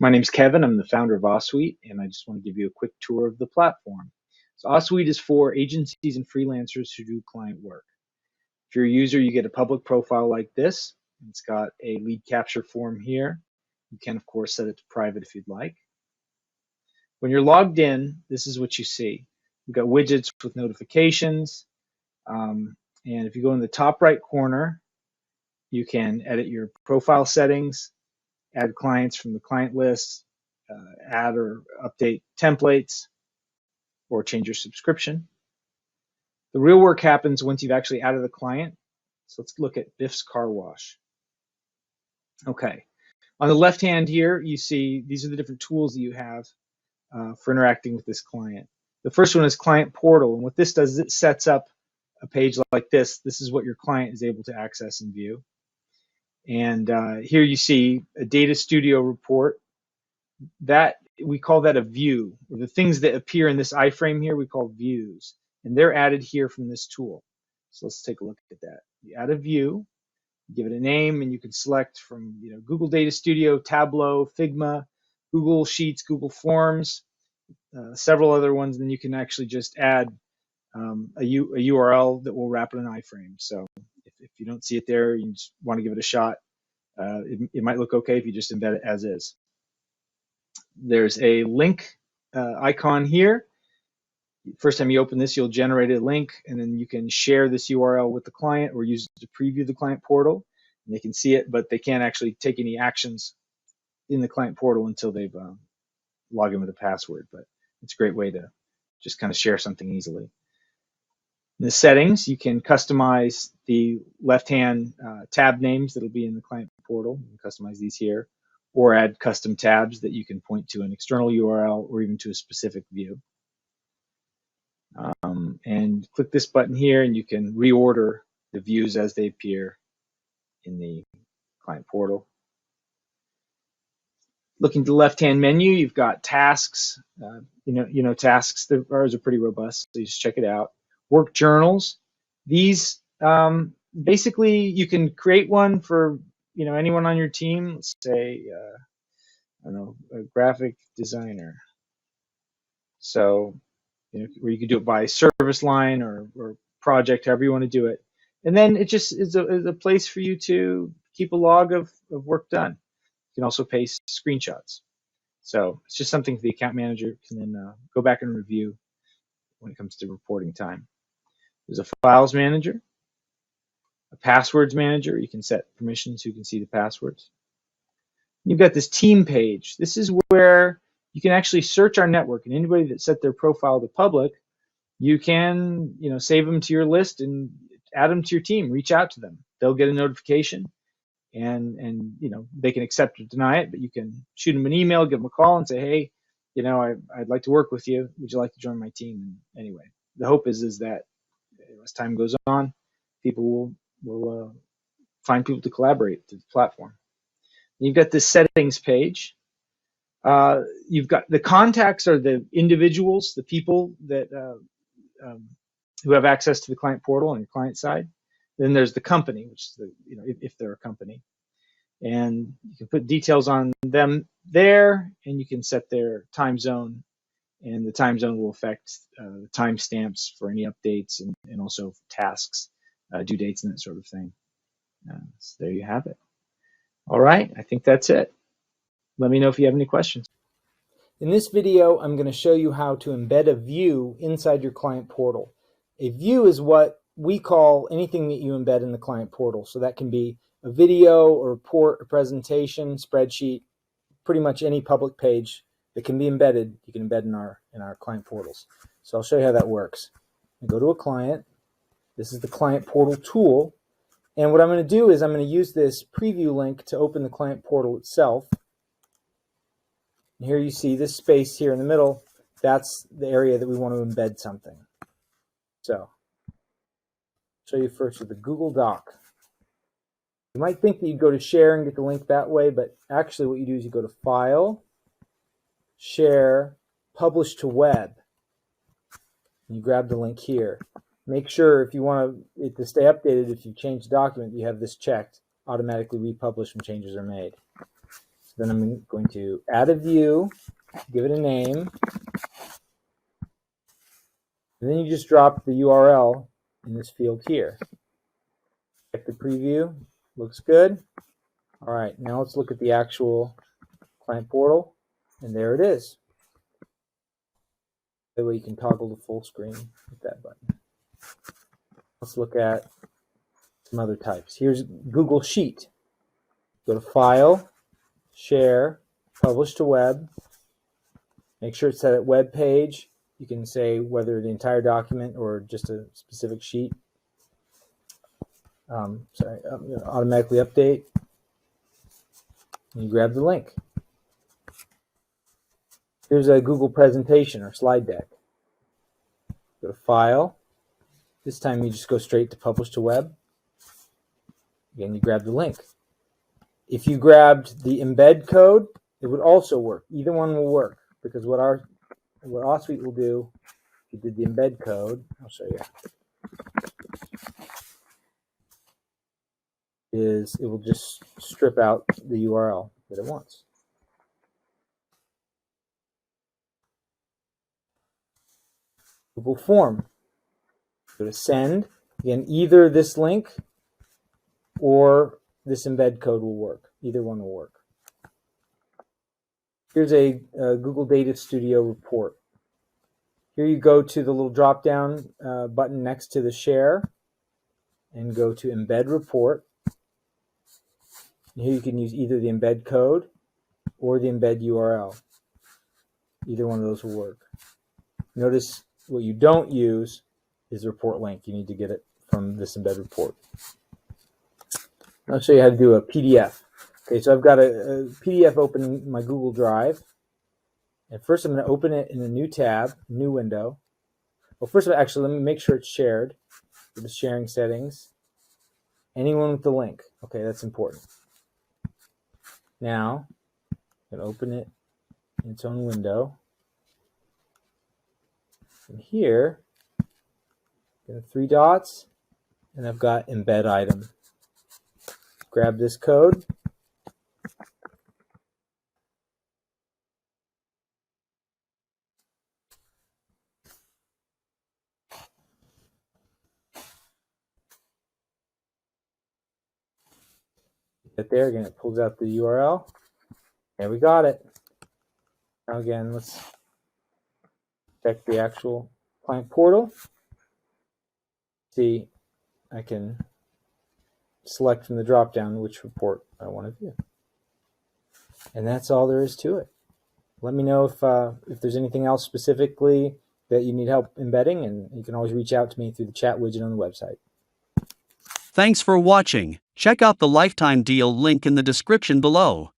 My name's Kevin. I'm the founder of Ahsuite, and I just want to give you a quick tour of the platform. So Ahsuite is for agencies and freelancers who do client work. If you're a user, you get a public profile like this. It's got a lead capture form here. You can, of course, set it to private if you'd like. When you're logged in, this is what you see. We've got widgets with notifications. And if you go in the top right corner, you can edit your profile settings, add clients from the client list, add or update templates, or change your subscription. The real work happens once you've actually added a client. So let's look at Biff's Car Wash. Okay, on the left hand here, you see these are the different tools that you have for interacting with this client. The first one is Client Portal, and what this does is it sets up a page like this. This is what your client is able to access and view. And here you see a Data Studio report. That we call that a view. The things that appear in this iframe here we call views, and they're added here from this tool. So let's take a look at that. You add a view, give it a name, and you can select from Google Data Studio, Tableau, Figma, Google Sheets, Google Forms, several other ones. And then you can actually just add a URL that will wrap in an iframe. So if you don't see it there, you just want to give it a shot. It might look okay if you just embed it as is. There's a link icon here. First time you open this, you'll generate a link, and then you can share this URL with the client or use it to preview the client portal. And they can see it, but they can't actually take any actions in the client portal until they've logged in with a password. But it's a great way to just kind of share something easily. In the settings, you can customize the left-hand tab names that'll be in the client portal. You can customize these here, or add custom tabs that you can point to an external URL or even to a specific view. And click this button here, and you can reorder the views as they appear in the client portal. Looking to the left-hand menu, you've got tasks. Tasks. Ours are pretty robust, so you just check it out. Work journals. These basically you can create one for anyone on your team. Let's say I don't know, a graphic designer. So where you can do it by service line or project, however you want to do it. And then it just is a place for you to keep a log of work done. You can also paste screenshots. So it's just something the account manager can then go back and review when it comes to reporting time. There's a files manager, a passwords manager. You can set permissions who can see the passwords. You've got this team page. This is where you can actually search our network, and anybody that set their profile to public, you can save them to your list and add them to your team. Reach out to them. They'll get a notification, and they can accept or deny it. But you can shoot them an email, give them a call, and say, hey, I'd like to work with you. Would you like to join my team? And anyway, the hope is that as time goes on, people will find people to collaborate through the platform. You've got this settings page. You've got the contacts are the individuals, the people that who have access to the client portal on your client side. Then there's the company, which is if they're a company, and you can put details on them there, and you can set their time zone, and the time zone will affect the timestamps for any updates and also tasks, due dates, and that sort of thing. So there you have it. All right, I think that's it. Let me know if you have any questions. In this video, I'm going to show you how to embed a view inside your client portal. A view is what we call anything that you embed in the client portal. So that can be a video, a report, a presentation, spreadsheet, pretty much any public page that can be embedded, you can embed in our client portals. So I'll show you how that works. I go to a client. This is the client portal tool. And what I'm going to do is I'm going to use this preview link to open the client portal itself. And here you see this space here in the middle. That's the area that we want to embed something. So I'll show you first with the Google Doc. You might think that you go to share and get the link that way, but actually what you do is you go to File, Share, Publish to Web. And you grab the link here. Make sure if you want it to stay updated, if you change the document, you have this checked, automatically republish when changes are made. Then I'm going to add a view, give it a name, and then you just drop the URL in this field here. Check the preview, looks good. All right, now let's look at the actual client portal, and there it is. That way you can toggle to full screen with that button. Let's look at some other types. Here's Google Sheet. Go to File, Share, Publish to Web. Make sure it's set at Web Page. You can say whether the entire document or just a specific sheet. Automatically update. And you grab the link. Here's a Google presentation or slide deck. Go to File. This time you just go straight to Publish to Web. Again, you grab the link. If you grabbed the embed code, it would also work. Either one will work, because what Ahsuite will do, if you did the embed code, I'll show you, is it will just strip out the URL that it wants. Google Form. Go to Send. Again, either this link or this embed code will work. Either one will work. Here's a Google Data Studio report. Here you go to the little drop-down button next to the Share and go to Embed Report. And here you can use either the embed code or the embed URL. Either one of those will work. Notice what you don't use is the report link. You need to get it from this embed report. I'll show you how to do a PDF. Okay, so I've got a PDF open in my Google Drive. And first I'm going to open it in a new tab, new window. Well, first of all, actually, let me make sure it's shared. Go to sharing settings. Anyone with the link. Okay, that's important. Now, I'm going to open it in its own window. And here, I have 3 dots, and I've got embed item. Grab this code. Get there again, it pulls out the URL. There we got it. Now again, let's check the actual client portal. See, I can select from the drop-down which report I want to view. And that's all there is to it. Let me know if there's anything else specifically that you need help embedding, and you can always reach out to me through the chat widget on the website. Thanks for watching. Check out the lifetime deal link in the description below.